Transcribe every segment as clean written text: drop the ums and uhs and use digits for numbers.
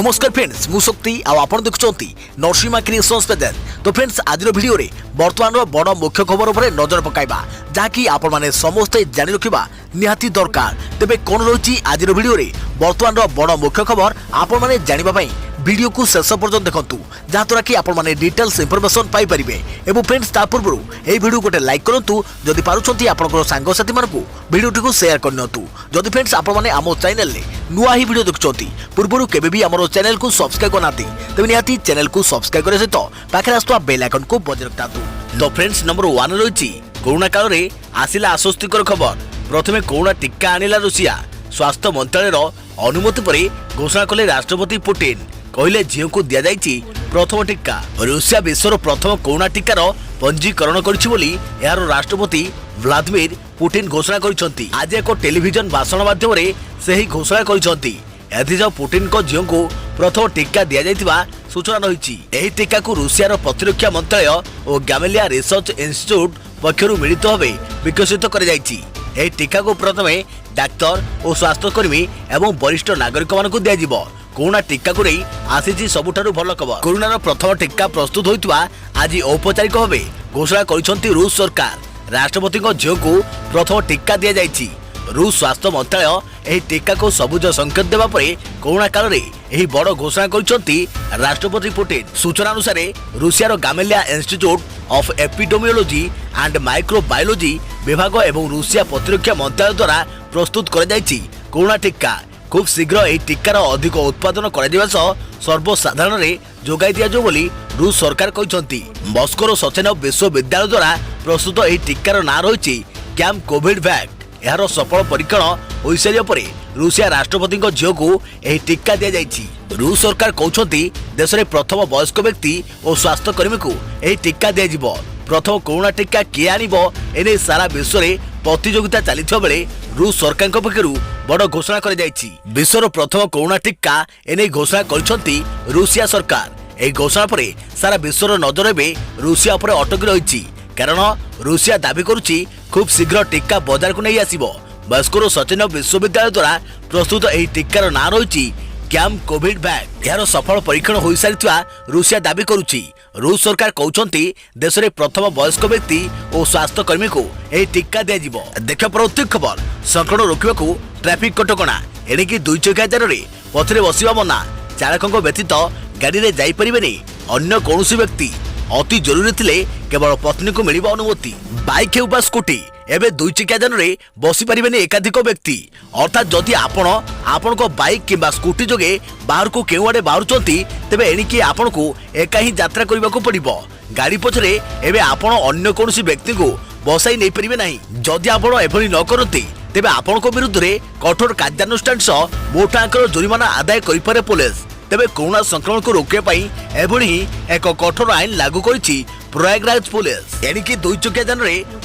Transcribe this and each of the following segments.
नमस्कार फ्रेंड्स मु शक्ति आपण देखुंती नरसिंहा क्रिएशंस पेज। तो फ्रेंड्स आज वीडियो रे वर्तमान बड़ मुख्य खबर उपर नजर पकाइबा जहाँकि आपण माने समस्ते जानि रखिबा निहाती दरकार। तेबे कोन रही आज वीडियो रे वर्तमान बड़ मुख्य खबर आपण माने जानिबा पई वीडियो को शेष पर्यंत देखंतु जहाँद्वारा कि आपण माने डिटेल्स इंफॉर्मेशन पाई परिबे। एवं फ्रेंड्स ता पूर्व ए वीडियो गोटे लाइक करंतु जदि पारुछंती आपनकर सांग साथी मानकु वीडियो को शेयर करनतु। जदि फ्रेंड्स आपण माने आमो चैनल ले नुआ ही वीडियो देखुछंती पूर्व केबे भी हमरो चैनल को सब्सक्राइब करनाती तबे निहाती चैनल को सब्सक्राइब करे सहित पाखे आस्तुवा बेल आइकन को बजाय रखतातु। तो फ्रेंड्स नंबर 1 रही कोरोना काल रे आसिला आश्वस्तिकर खबर। प्रथमे कोरोना टीका आनिला रूसिया। स्वास्थ्य मंत्रालय अनुमति पर घोषणा कले राष्ट्रपति पुतिन कहले झील को दि जाइए प्रथम टीका। रूसिया विश्वर प्रथम कोरोना टीकार पंजीकरण कर राष्ट्रपति व्लादिमीर पुतिन घोषणा कर आज एक टेलीविजन भाषण माध्यम से ही घोषणा कर पुतिन को झील को प्रथम टीका दि जाइए सूचना रही। यह टीका को रूसिया प्रतिरक्षा मंत्रालय और गैमेलिया रिसर्च इंस्टीट्यूट पक्षर मिलित भाव विकसित कर टीका को प्रथमे डाक्तर और स्वास्थ्यकर्मी एवं वरिष्ठ नागरिक मानक दिज्व। कोरोना टीका को नहीं आसी सबुठारु भल खबर। कोरोना प्रथम टीका प्रस्तुत होता आज औपचारिक भाव घोषणा कर रूस सरकार। राष्ट्रपति झील को प्रथम टीका दि जाइए। रूस स्वास्थ्य मंत्रालय यह टीका को सबुज संकेत देवा परे कोरोना काल रे यही बड़ घोषणा कर राष्ट्रपति पुतिन। सूचना अनुसार रूसिया Gamaleya institute of epidemiology and microbiology विभाग एवं रूसिया प्रतिरक्षा मंत्रालय द्वारा प्रस्तुत कर कोरोना टीका खूब शीघ्र यह टीकार अधिक उत्पादन कर सर्वसाधारण रे जोगाई दिया बोली रूस सरकार कहते। मस्कोर सचेनव विश्वविद्यालय द्वारा प्रस्तुत यह टीकार ना रही कैम्प कोविड वैक्ट। यार सफल परीक्षण हो सारे पर रूसिया राष्ट्रपति झील को यह टीका दि जाइए। रूस सरकार कहते देश में प्रथम वयस्क व्यक्ति और स्वास्थ्यकर्मी को यह टीका दिज्व। प्रथम कोरोना टीका किए आनिब एने सारा विश्व में प्रतियोगिता चली बेले रूस सरकार पक्षर बड़ घोषणा कर विश्वर प्रथम कोरोना टीका एने घोषणा कर रूसिया सरकार। यह घोषणा पर सारा विश्वर नजर एवं रूसिया पर अटकी रही कारण रूसिया दाबी करुच्ची खूब शीघ्र टीका बाजार को नहीं आसिबो। मस्कोर सचेनव विश्वविद्यालय द्वारा प्रस्तुत यह टीकार ना रही कैम्प कोविड वैक्ट। यार सफल परीक्षण हो सारी रूसिया दाबी करुच्ची। रूस सरकार कहते देश में प्रथम वयस्क व्यक्ति और स्वास्थ्यकर्मी को यह टीका दिज्व। देख प्रत्येक खबर संक्रमण रोकने ट्राफिक कटकणा एणिकी 2 चकिया जान पथरे बसवा मना। चालकों व्यतीत गाड़ी में जापरेनि अन्य कौन व्यक्ति अति जरूरी थिले केवल पत्नी को मिल अनुमति। बाइक हो स्कूटी एवं 2 चकिया जान बसी पारे एकाधिक व्यक्ति अर्थात जदि आपण को बाइक किंबा स्कूटी जोगे बाहर को केउ आड़े बाहरुचंती तेबे एणिकी आपण को एका ही यात्रा करने को पड़िबो। गाड़ी पछरे एवं आपण अन्य कौन व्यक्ति को बसाई नहीं पारे नहीं। जदि आपण एभली न करती तेबे आपण को विरुद्ध रे कठोर कार्यानुष्ठान सह मोटा आंकर जुर्माना आदाय करिपारे पुलिस। तेबे कोरोना संक्रमण को रोकने एभली एक कठोर आईन लागू करिछि प्रयागराज पुलिस। एणिकी 2 चकिया जान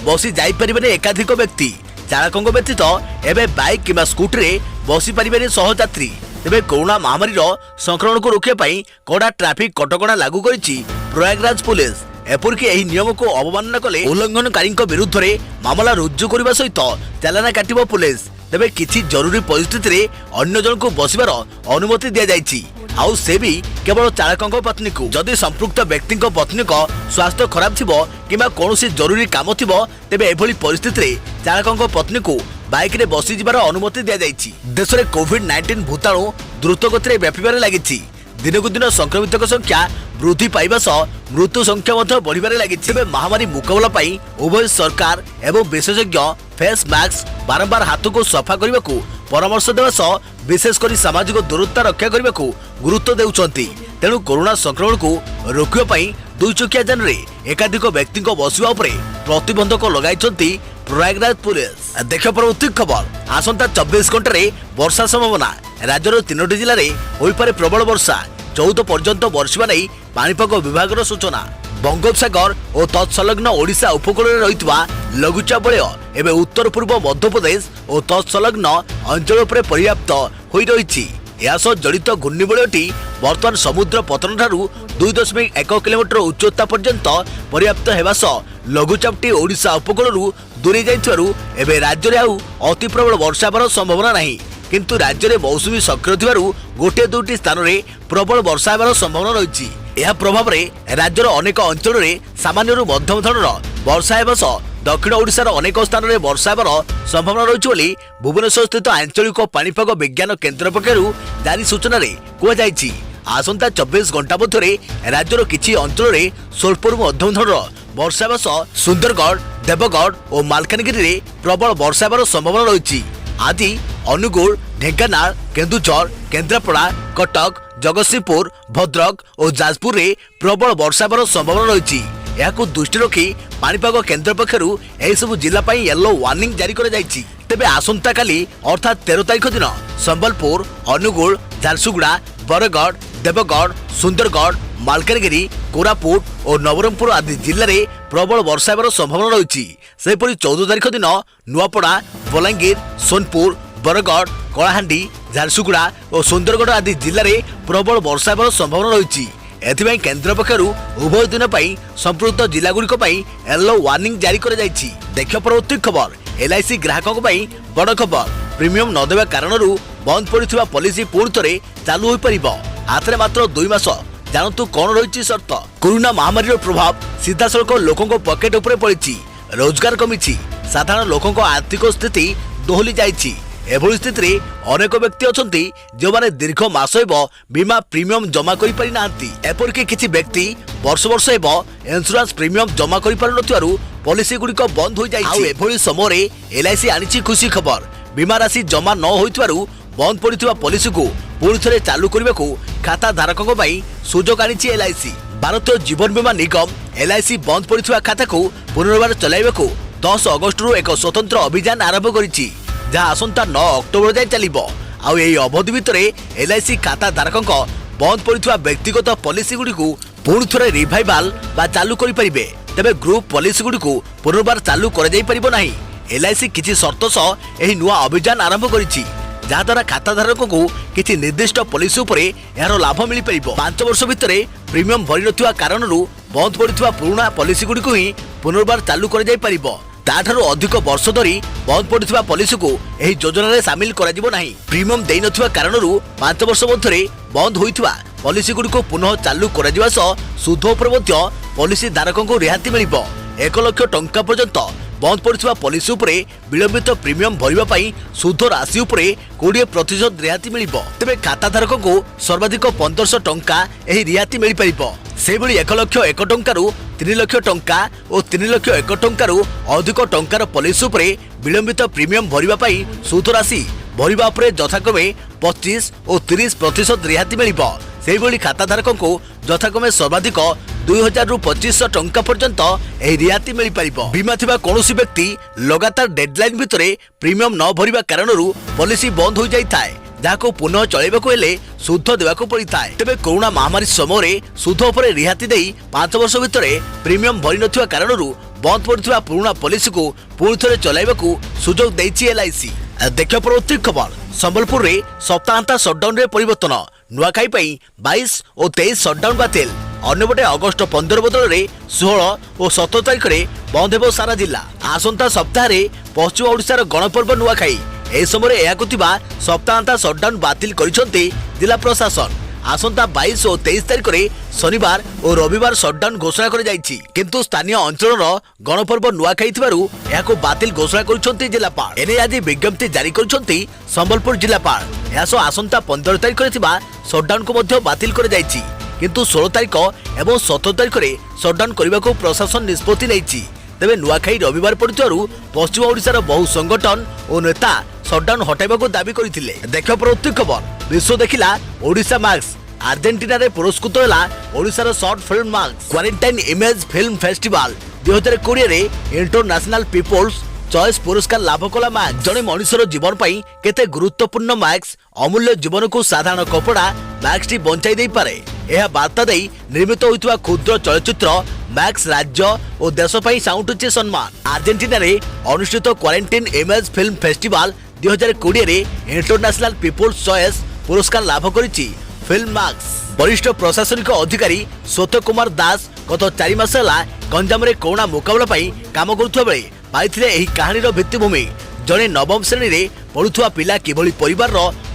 बसी जापरेनि एकाधिक व्यक्ति। चालकों व्यतीत एवं बाइक किंबा स्कूटी रे बसी पारे सहयात्री। तेबे कोरोना महामारी संक्रमण को रोकने कड़ा ट्राफिक कटकणा लागू करिछि प्रयागराज पुलिस। एपरिक यह नियम को अवमानना कले उल्लंघनकारी विरुद्ध में मामला रुजु करने सहित चालाना काटिब पुलिस। तेबे किछि जरूरी परिस्थिति रे अन्य जन को बसबार अनुमति दि जाइछि आउ से भी केवल चालकों पत्नी को। जदि संपृक्त व्यक्ति पत्नी को स्वास्थ्य खराब थिबो किंबा कोनोसी जरूरी काम थिबो तेबे एभली परिस्थिति रे चालकों पत्नी को बाइक रे बसी जिबार अनुमति दि जाइछि। देश में कोविड-19 भूताणु द्रुत गति में व्यापार लगी। दिन को दिन संक्रमित संख्या वृद्धि पाइबा सह मृत्यु संख्या बढ़िबार लगी। तेबे महामारी मुकाबला पाई उभय सरकार एवं विशेषज्ञ फेस मास्क बारंबार हाथ को सफा करने को परामर्श देवा सह विशेषकर सामाजिक दूरता रक्षा करने को गुरुत्व देउछंती। तेणु कोरोना संक्रमण को रोकने 2 चकिया जान एकाधिक व्यक्ति बसवा उपरे प्रतिबंधक लगाई प्रयागराज पुलिस। देख परवर्ती खबर आसंता 24 घंटे वर्षा संभावना। राज्यर 3टी जिले में होइपारे प्रबल वर्षा 14 पर्यंत वर्षा नहीं पाणीपाग विभाग सूचना। बंगोपसागर और तत्सलग्न ओडिशा उपकूल रही लघुचाप बलय एवं उत्तर पूर्व मध्यप्रदेश और तत्सलग्न अंचल पर पर्याप्त हो रही। यासह जड़ित घूर्णिबलयटी बर्तमान समुद्र पतन ठारू 2.1 किलोमीटर उच्चता पर्यंत पर्याप्त होगा सह लघुचापटी ओडिशा उपकूल दूरे जाइथिबारु एबे राज्य में आउ अति प्रबल वर्षा हेबार संभावना नहीं। किंतु राज्य में मौसुमी सक्रिय थिबारु गोटे दुटी स्थान में प्रबल वर्षा हेबार संभावना रही। यह प्रभाव में राज्यर अनेक अंचल में सामान्य मध्यम धरणर वर्षा हेबा सह दक्षिण ओडिशार अनेक स्थान में वर्षा हेबार संभावना रही भुवनेश्वर स्थित आंचलिक पाणीपाग विज्ञान केन्द्र पक्षर जारी सूचना कहुଯାଇଛି। आसंता 24 घंटा मध्य राज्यर किछि अंचल में स्वल्परू मध्यम धरणर वर्षा हेबा सह सुंदरगढ़ देवगढ़ और मालकानगिरी में प्रबल वर्षा हेबार संभावना रही। आज अनुगुल ढेंकानाल केन्दुझर केन्द्रापड़ा कटक जगतसिंहपुर भद्रक और जाजपुर में प्रबल वर्षा हेबार संभावना रही। यहां दृष्टि रखी पाणीपाग केन्द्र पक्षर सब जिला येलो वार्निंग जारी कर तेबे आसंता काली अर्थात 13 तारिख दिन संबलपुर अनुगुल झारसुगुड़ा बरगढ़ देवगढ़ सुंदरगढ़ मालकानगिरी कोरापुट और नवरंगपुर आदि जिले में प्रबल वर्षा हेबार संभावना रही। सेपरी 14 तारिख दिन नुआपड़ा बलांगीर सोनपुर बरगढ़ कलाहांडी झारसुगुड़ा और सुंदरगढ़ आदि जिले में प्रबल वर्षा हेबार संभावना रही। एथिपाई केन्द्र पक्षर उभय दिन संपृक्त जिलागुड़िक येलो वार्निंग जारी कर देखिए परवर्ती खबर एलआईसी ग्राहकों बड़ खबर प्रीमियम न देवा कारण बंद पड़ा पॉलिसी पुणी थे चालू हो पार हाथ में मात्र 2 मास जानतु कौन रही शर्त। कोरोना महामारी प्रभाव सीधा सड़क लोकों पकेट उपरे पड़ी रोजगार कमी साधारण लोकों आर्थिक स्थिति दोहली जाइए। एभली स्थिति में अनेक व्यक्ति अछंती जो माने दीर्घ मास बीमा प्रीमियम जमा करि पारि नांती। एपरकी किछि व्यक्ति वर्ष वर्ष इंश्योरेंस प्रीमियम जमा करि पारु नथिवारु पॉलिसी गुड़िक बंद हो जाइछि। एभली समय एलआईसी आनिछि खुशी खबर बीमा राशि जमा न होइतवारु बंद पड़िथिबा पॉलिसी को पुणी थे चालू करने को खाता धारकों सुजोग आनिछि एलआईसी। भारतीय जीवन बीमा निगम एलआईसी बंद पड़िथिबा खाता को पुनर्बार चलाइबाकू 10 अगस्त एक स्वतंत्र अभियान आरंभ करिछि जहाँ आसंता 9 अक्टोबर जाए चलिबो। आउ एही अवधि भितर एलआईसी खाता धारकों बंद पड़िथिबा व्यक्तिगत पॉलिसी गुड़िकू पुणी थे रिवाइवाल बा चालू करि परिबे। तेबे ग्रुप पॉलिसी गुड़िकू पुनर्बार चालू कर जाई परिबो नाही। एलआईसी किछि शर्त सह एही नुआ अभियान आरंभ करिछि जहाद्वारा खाता धारकों को किसी निर्दिष्ट पॉलिसी उपरे यार लाभ मिल पार। 5 वर्ष भितर प्रीमियम भरी नथिबा कारणरू बंद पड़िथिबा पुराना पॉलिसी गुड़िक ही पुनर्बार चालू कर जाई परिबो। ताठारू अधिक वर्ष धरी बंद पड़िथिबा पॉलिसी को एही योजना रे शामिल करा जिवो नाही। प्रीमियम देई नथिबा कारणरू 5 वर्ष मध्यरे बंद होइथिबा पॉलिसी गुड़िक पुनः चालू करा जिवा सह सुध उपर मध्य पॉलिसी धारकों को रिहाती मिलिबो। 1 लाख टंका पर्यंत बंद पड़िथिबा पॉलिसी उपरे विलंबित प्रीमियम भरिबा पई सुध राशि उपरे 20% रिहाती मिलिबो। तेबे खाता धारकों को सर्वाधिक 1500 टंका एही रिहाती मिल परिबो। सेबळी 1 लाख 1 टंकारु 3 लाख टंका और 3 लाख 1 टंकारु अधिक टंकार पॉलिसी उपरे विलंबित प्रीमियम भरिबा पई सुध राशि भरिबा उपरे यथाक्रमे 25 और 30% रिहाती मिलिबो। सेबळी खाता धारकों को यथाक्रमे सर्वाधिक 2000 रु 2500 टंका पर्यंत एही रिहाती मिल परिबो। बीमा थिबा कोनोसी व्यक्ति लगातार डेडलाइन भितरे प्रीमियम न भरिबा कारणरू पॉलिसी बंद हो जाई थाए जाको पुनः चलाइबाको हेले सुध देबाको पड़ी थाए। तेबे कोरोना महामारी समय सुध उपरे रिहाती देई 5 वर्ष भितरे प्रीमियम भरि नथिबा कारणरू बंद पड़िथिबा पुराना पॉलिसी को पुणी थे चलाइबाको सुजोग दैछि एलआईसी। देखिए परवर्ती खबर संबलपुर रे सप्ताहांत सटडाउन रे परिवर्तन नुआखाई पई 22 और 23 सटडाउन बातिल। अन्यपटे अगस्त 15 बदल 16 और 17 तारिख में बंद हो सारा जिला। आसंता सप्ताह पश्चिम ओडिशार गणपर्व नुआखाई ए समय यह सप्ताहांत सटडाउन बातिल करिसेंती जिला प्रशासन। आसंता 22 और 23 तारिख में शनिवार और रविवार सटडाउन घोषणा कर जाइछि किंतु स्थानीय अंचल गणपर्व नुआखाई थिबारु याको बातिल घोषणा करिसेंती जिलापाल। एने आज विज्ञप्ति जारी करिसेंती संबलपुर जिलापाल। यासो आसंता 15 तारिख में थिबा सटडाउन को मध्य बातिल कर जाइछि किंतु 16 तारिख एवं 17 तारिख में सटडाउन करने को प्रशासन निष्पत्ति नेइछि। तेबे नुआखाई रविवार पड़ुथिबारु पश्चिम ओडिशार बहु संगठन और नेता सटडाउन हटाइबाको दाबी करथिले। देखियो परवर्ती खबर विश्व देखिला ओडिशा मार्क्स अर्जेंटीना रे पुरस्कृत होला ओडिशार short film marks quarantine image film festival 2020 रे इंटरनेशनल पीपल्स चॉइस पुरस्कार लाभ कला मार्क्स। जड़े मनुष्यर जीवन पाई केते गुरुत्वपूर्ण मार्क्स अमूल्य जीवन को साधारण कपड़ा मार्क्स टी बंचाई दे पारे यह वार्ता दे निर्मित होइतवा क्षुद्र चलचित्र मैक्स राज्य और देश पाई साउंटुचे सम्मान। अर्जेंटीना रे अनुष्ठित क्वारंटाइन इमेज फिल्म फेस्टिवल 2020 रे इंटरनेशनल पीपल्स चॉइस पुरस्कार लाभ करिछि फिल्म मार्क्स। वरिष्ठ प्रशासनिक अधिकारी स्वत कुमार दास गत 4 मास गंजाम रे कोरोना मुकाबला पाई काम करुवा बेले पाइथिले एही कहानीर भित्तिभूमि जड़े नवम श्रेणी रे पढ़ुवा पिला किभली परिवार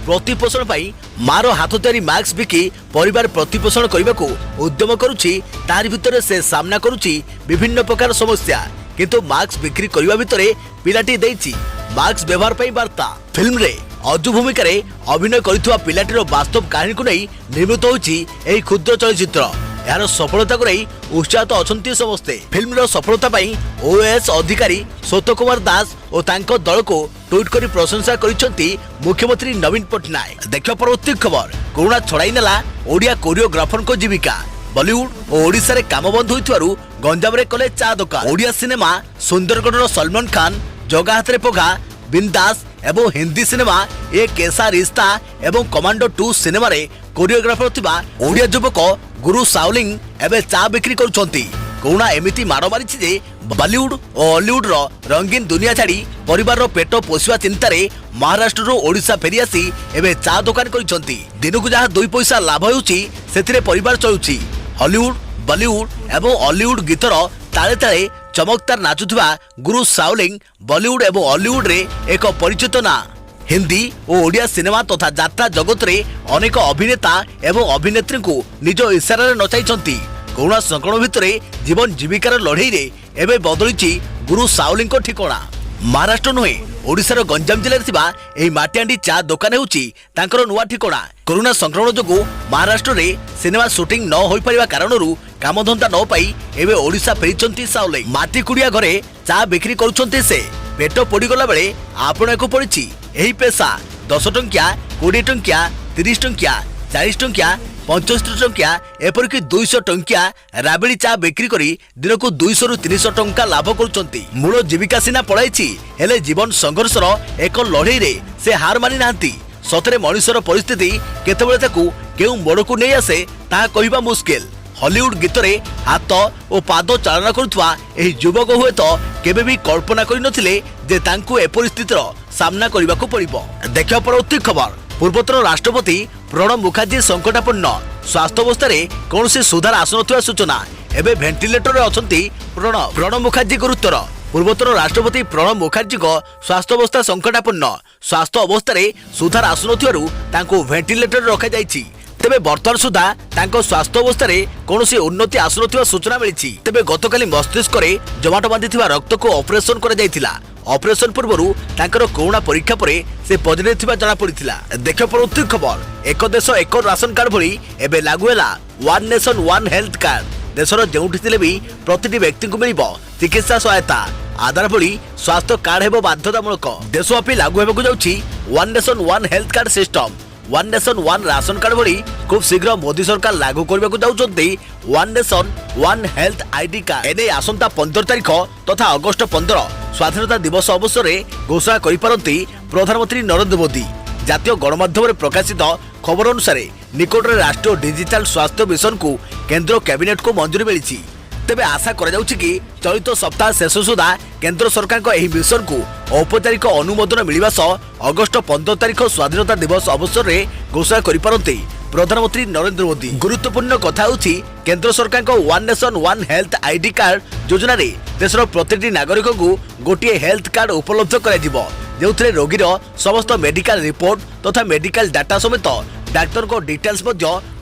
प्रतिपोषण पाई मार हाथ तैयारी मास्क बिकी परिवार प्रतिपोषण करने को उद्यम करुछि तार भितर से सामना करुछि विभिन्न प्रकार समस्या किंतु मास्क बिक्री करने भितर पिलाटी देइछि मास्क व्यवहार पाई वार्ता फिल्म रे अजु भूमिका रे अभिनय करिथुवा पिलाटीर वास्तव कहानी को नहीं निर्मित होछि एही क्षुद्र चलचित्र यार सफलता को नहीं उत्साहित अछंती समस्ते फिल्म सफलता पाई ओएस अधिकारी सत्य कुमार दास और तांको दल को ट्वीट करी प्रशंसा करिसेंती मुख्यमंत्री नवीन पटनायक। देखियो परवर्ती खबर कोरोना छड़ाई नेला ओडिया कोरियोग्राफर को जीविका बॉलीवुड और ओडिशा रे काम बंद होइथवारु गंजाम रे कले चा दुकान ओडिया सिनेमा सुंदरगढ़ सलमान खान जगा हाथ रे पोघा बिंदास एवं हिंदी सिनेमा ए कैसा रिश्ता एवं कमांडो 2 सिनेमा रे कोरियोग्राफर थिबा ओडिया युवक गुरु साउलिंग एबे चा बिक्री करुछंती। कोरोना एमिति माड़ मारिछि जे बॉलीवुड और हॉलीवुड रो रंगीन दुनिया छाड़ी परिवार रो पेट पोषिबा चिंता रे महाराष्ट्र रो ओडिशा फेरी आसी एबे चा दुकान करिछंती। दिनकु जहा 2 पैसा लाभ होउछि सेथिरे परिवार चलुछि। हॉलीवुड बॉलीवुड एवं हॉलीवुड गीतर ताले ताले चमकदार नाचुथिबा गुरु साउलिंग बॉलीवुड एवं हॉलीवुड रे एक परिचित ना हिंदी और ओडिया सिनेमा तथा यात्रा जगत रे अनेक अभिनेता एवं अभिनेत्री को निज इशारा रे नचाइछंती। कोरोना संकट भितर जीवन जीविकार लड़ई रे एबे बदलिछि गुरु साउलिंग को ठिकाना। महाराष्ट्र नुहे ओडिशार गंजाम जिले में थिबा एही माटियांडी चा दुकान होउछि तांकर नुआ ठिकाना। कोरोना संक्रमण जोगु महाराष्ट्र रे सिनेमा शूटिंग न होई परिबा कारणरू कामधंदा न पाई एबे ओडिशा फेरिचंती साउलिंग। माटी कुड़िया घरे चा बिक्री करुछंती से पेट पोड़ी गला बेले आपण को पड़िछि एही पेशा 10 टंकिया 20 टंकिया 30 टंकिया 40 टंकिया 75 टंकिया एपरिक 200 टंकिया राबेली चा बिक्री करी दिन को 200 रु 300 टंका लाभ करुछंती। मूल जीविका सिना पळाइछि हेले जीवन संघर्षर एक लड़ई रे से हार मानि नांती। सतरे मनुष्यर परिस्थिति केतेबेले ताकू केउ मोड़कू नहीं आसे ता कहिबा मुश्किल। हॉलीवुड गीतरे हाथ और पाद चालना करुवा एही युवक हुए तो केबे भी कल्पना करि नथिले जे तांकू ए परिस्थितिर सामना करबा को पड़िबो। देखियो परवर्ती खबर पूर्वतन राष्ट्रपति प्रणब मुखर्जी संकटापन्न स्वास्थ्य अवस्था रे कोनोसी सुधार आसुनथिबा सूचना एबे वेंटिलेटर रे अछंती प्रणब मुखर्जी गुरुतर पूर्वतन राष्ट्रपति प्रणब मुखर्जी को स्वास्थ्य अवस्था संकटापन्न स्वास्थ्य अवस्था रे सुधार आसुनथिबारु तांको वेंटिलेटर रे रखा जायछि। तेबे वर्तमान सुधा तांको स्वास्थ्य अवस्था रे कोनोसी उन्नति आसुनथिबा सूचना मिलिछि। तेबे गतकाली मस्तिष्क रे जमाट बांधिथिबा रक्त को ऑपरेशन करा जायथिला। ऑपरेशन पूर्वरु तांकर कोरोना परीक्षा परे से पॉजिटिव थिबा जणा पड़िथिला। देखियो परवर्ती खबर एक देश एक राशन कार्ड भली एबे लागू हैला one nation one health card. देशर जेउठी थिले भी प्रतिटी व्यक्ति को मिलिबो चिकित्सा सहायता आधार भली स्वास्थ्य कार्ड हेबो बाध्यतामूलक। देशव्यापी लागू हेबाकु जाउछि one nation one health card system. One nation one ration card भली खूब शीघ्र मोदी सरकार लागू करबाकु जाउछन्ती one nation one health ID card. एने आसंता 15 तारिख तथा अगस्त 15 स्वाधीनता दिवस अवसर में घोषणा करिपारंती प्रधानमंत्री नरेंद्र मोदी। जातीय गणमाध्यम प्रकाशित खबर अनुसार निकट में राष्ट्रीय डिजिटल स्वास्थ्य मिशन को केंद्र कैबिनेट को मंजूरी मिली। तेबे आशा करा जाउछि कि चलित सप्ताह शेष सुधा केंद्र सरकार को एही मिशन को औपचारिक अनुमोदन मिलिबा सह अगस्त 15 तारिख स्वाधीनता दिवस अवसर में घोषणा करिपारंती प्रधानमंत्री नरेंद्र मोदी। गुरुत्वपूर्ण कथा होछि केंद्र सरकार को one nation one health ID card योजना रे देशर प्रतिटी नागरिक को गोटे हेल्थ कार्ड उपलब्ध कराजिबो जेउथरे रोगीर समस्त मेडिकल रिपोर्ट तथा मेडिकल डाटा समेत डाक्टर को डिटेल्स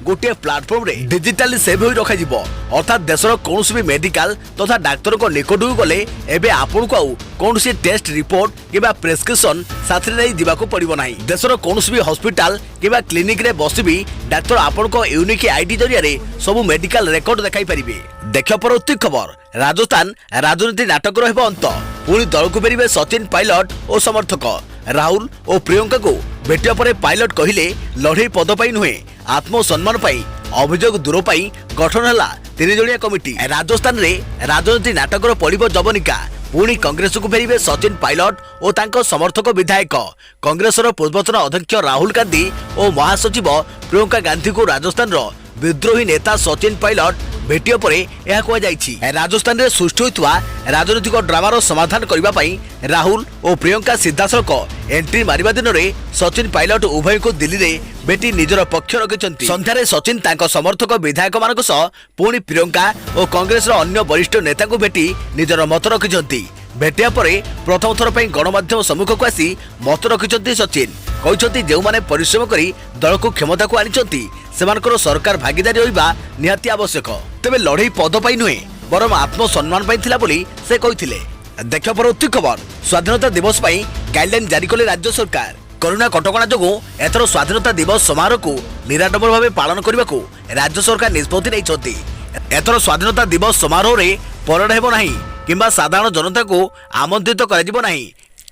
गोटे प्लाटफॉर्म रे डिजिटली सेव होई रखा जिवो। अर्थात देशर कोनोसी भी मेडिकल तथा डाक्टर को निकट गले एबे आपन को कोनोसी टेस्ट रिपोर्ट किबा प्रेस्क्रिप्शन साथरे नै दिबाको पड़िबो नाही। देशर कोनोसी भी हॉस्पिटल किबा क्लिनिक रे बसिबी डाक्टर आपन को यूनिक आईडी जरिया रे सब मेडिकल रिकॉर्ड देखाई परिबे। देखियो परवर्ती खबर राजस्थान राजनीति नाटक रहबो अंत पुणी दल को फेरिबे सचिन पायलट और समर्थक। राहुल और प्रियंका को भेटिया परे पायलट कहिले लड़ई पद पाई नुहे आत्मसम्मान पाई अभियोग दूर पाई गठन है 3 जणिया कमिटी। राजस्थान रे राजनीति नाटक पड़िबो जवनिका पुणी कांग्रेस को फेरिबे सचिन पायलट और तांको समर्थक विधायक। कांग्रेसर पूर्वतन अध्यक्ष राहुल गांधी और महासचिव प्रियंका गांधी को राजस्थान विद्रोही नेता सचिन पायलट भेटिया परे यह कह जायछि। राजस्थान रे सृष्टि होइतवा राजनीतिक ड्रामार समाधान करबा पई राहुल और प्रियंका सिद्धासलक एंट्री मारिबा दिन रे सचिन पायलट उभय को दिल्ली रे बेटी निजर पक्ष रखिछन्ति। संध्यारे सचिन तांको समर्थक विधायक मानक सह पुणी प्रियंका और कांग्रेस अन्य वरिष्ठ नेता को भेटी निजर मत रखिछन्ति। भेटिया परे प्रथम थर पर गणमाध्यम सम्मुख को आसी मत रखिंट सचिन कहते जो मैंने परिश्रम करी दल को क्षमता को आनी सेमानकर सरकार भागीदारी होइबा निहाती आवश्यक तेबे लड़ई पद पाई नुहे बरम आत्मसम्मान पाई थिला बोली से कहिथिले। देखियो परवर्ती खबर स्वाधीनता दिवस पाई गाइडलाइन जारी कले राज्य सरकार कोरोना कटकणा जोगु एथर स्वाधीनता दिवस समारोह को निराडंबर भाव पालन करने को राज्य सरकार निष्पत्ति नहीं। एथर स्वाधीनता दिवस समारोह रे परेड हेबो नाही किंबा साधारण जनता को आमंत्रित कराजिबो नाही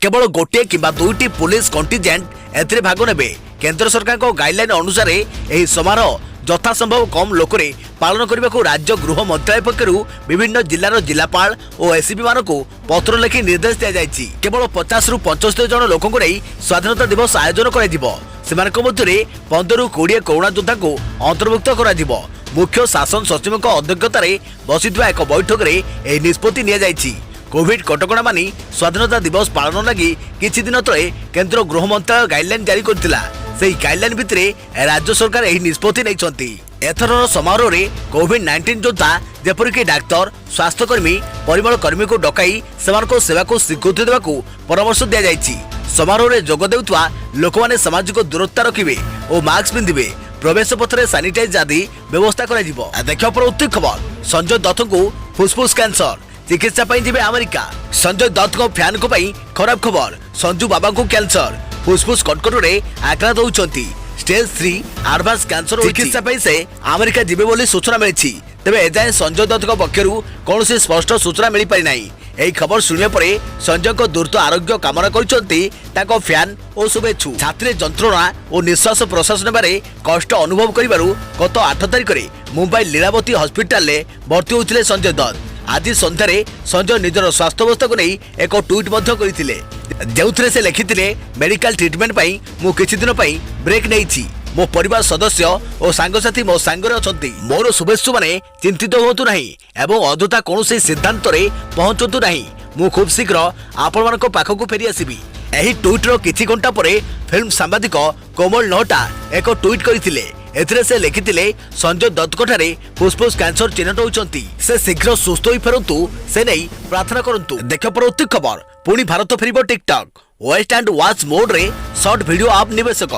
केवल गोटे किंबा दुईटी पुलिस कंटिजेंट एथिरे भाग नेबे। केंद्र सरकार को गाइडलाइन अनुसार एही समारोह यथासंभव कम लोकरे पालन करने को राज्य गृह मंत्रालय पक्षर विभिन्न जिलार जिलापाल और एसपी मान को पत्र लिखि निर्देश दिया जायछि। केवल 50 रु 75 जन लोकंको नहीं स्वाधीनता दिवस आयोजन कराजिबो। सेमानक मध्यरे 15 रु 20 कोरोना योद्धा को अंतर्भुक्त कराजिबो। मुख्य शासन सचिव अध्यक्षतार बसिଥିବା एक बैठक में यह निष्पत्ति निया जायछि। कोविड कटकणा मानि स्वाधीनता दिवस पालन लगी किछि दिन तले केंद्र गृह मंत्रालय गाइडलाइन जारी करथिला। सेही गाइडलाइन भितरे राज्य सरकार यही निष्पत्ति नैछंती। एथरर समारोह रे कोविड-19 योद्धा जेपरिक डाक्तर स्वास्थ्यकर्मी परिमल कर्मी को डकाई सेमानक सेवा को स्वीकृति देवाकू परामर्श दिया जायछि। समारोह रे जोग देउथवा लोकमाने सामाजिक दूरत्व रखिबे और मास्क पिंधिबे। प्रवेश पथरे सैनिटाइज आदि व्यवस्था करा जिवो। देखियो परवर्ती खबर संजय दत्त को फुसफुस कैंसर चिकित्सा पाई जिबे अमेरिका। संजय दत्त को फैन को पाई खराब खबर संजू बाबा को कैंसर फुसफुस कर्कट रे आक्रांत होउचंती। स्टेज 3 एडवांस कैंसर चिकित्सा पाई से अमेरिका जिबे बोली सूचना मिली। तेबे एजाए संजय दत्त पक्षरु कौनसी स्पष्ट सूचना मिल पारि नाही। एही खबर सुनिया परे संजय को द्रुत आरोग्य कामना करछंती ताको फैन और शुभेच्छु। छाती जंत्रणा और निश्वास प्रश्वास नेबारे कष्ट अनुभव करिबारु गत 8 तारिख रे मुंबई लीलावती हॉस्पिटल ले भर्ती होइथिले संजय दत्त। आज संध्यारे संजय निजर स्वास्थ्यावस्था को नहीं एक ट्वीट मध्य करथिले जेउथिरे से लिखिथिले मेडिकल ट्रीटमेंट पई मु किछि दिन पई ब्रेक नेइछि। मो परिवार सदस्य और सांगसाथी मो सांगरे अछंती। मोर शुभेच्छु माने चिंतित होतु नाही एवं अधुता कोनोसी सिद्धांत रे पहुंचतु नाही। मु खूब शीघ्र आपण मानको पाखकु फेरी आसीबी। एही ट्वीट रो किछि घंटा परे फिल्म सांबादिक कोमल नोटा एक ट्वीट करथिले। एथिरे से लिखिथिले संजय दत्त कोठारे फुसफुस कैंसर चिन्हट होइचंती। से शीघ्र सुस्थ होई फेरंतु से नै प्रार्थना करंतु। देखियो परवर्ती खबर पुणी भारत फेरिबो टिकटक वेस्ट एंड वॉच मोड रे शॉर्ट वीडियो आप निवेशक।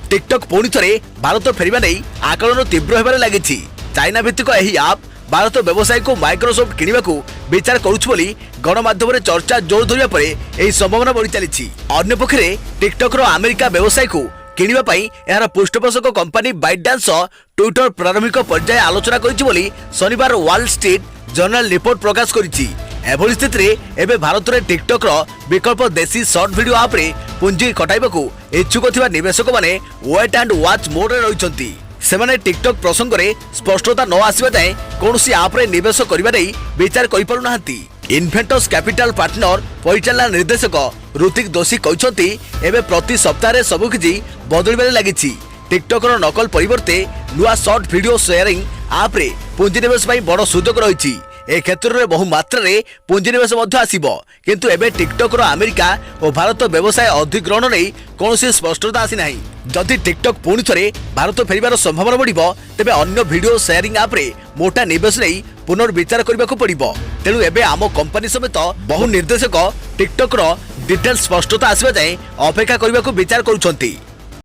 टिकटक पुणी थरे भारत फेरिबा नै आकलन तीव्र हेबारे लागिछि। चाइना भित्तिक एही आप भारत व्यवसाय को माइक्रोसॉफ्ट किनिबा को विचार करूछ बोली गणमाध्यम रे चर्चा जोर धरिया परे एही संभावना बढ़ी चलीछि। अन्य पक्षरे टिकटक रो अमेरिका व्यवसाय को किनिबा पई एहार पृष्ठपोषक कंपनी बाइटडांस ट्विटर प्रारंभिक पर्याय आलोचना करिछि बोली शनिवार वॉल स्ट्रीट जर्नल रिपोर्ट प्रकाश करिछि। एभली स्थिति रे एबे भारत रे टिकटक रो विकल्प देसी शॉर्ट वीडियो आप रे पुंजी कटाइबाकू इच्छुक थिबा निवेशक माने वेट एंड वॉच मोड रे रहिचंती। सेमाने टिकटक प्रसंग रे स्पष्टता न आसीबा जाय कोनोसी आप रे निवेश करिबा नै विचार करि पारु नाहंती। इन्वेंटर्स कैपिटल पार्टनर परिचालना निर्देशक ऋतिक दोषी कहते एवं प्रति सप्ताह सबकि बदलबार लगी। टिकटक नकल परिवर्ते नुआ शॉर्ट वीडियो शेयरिंग आप रे पुंजीनिवेश बड़ सुजोग रही। ए क्षेत्र में बहु मात्रा रे पुंजीनिवेश आसिबो किंतु एबे टिकटक अमेरिका और भारत व्यवसाय अधिग्रहण नहीं कौन स्पष्टता आसी नाही। जदि टिकटक पुणी थे भारत फेरिबार संभावना बढ़िबो तेबे अन्य वीडियो शेयरिंग आप रे मोटा निवेश नहीं पुनर्विचार करने को पड़िबो। तेणु एबे आम कंपनी समेत बहु निर्देशक टिकटक डिटेल्स स्पष्टता आसवा जाए अपेक्षा करने को विचार करुछंती।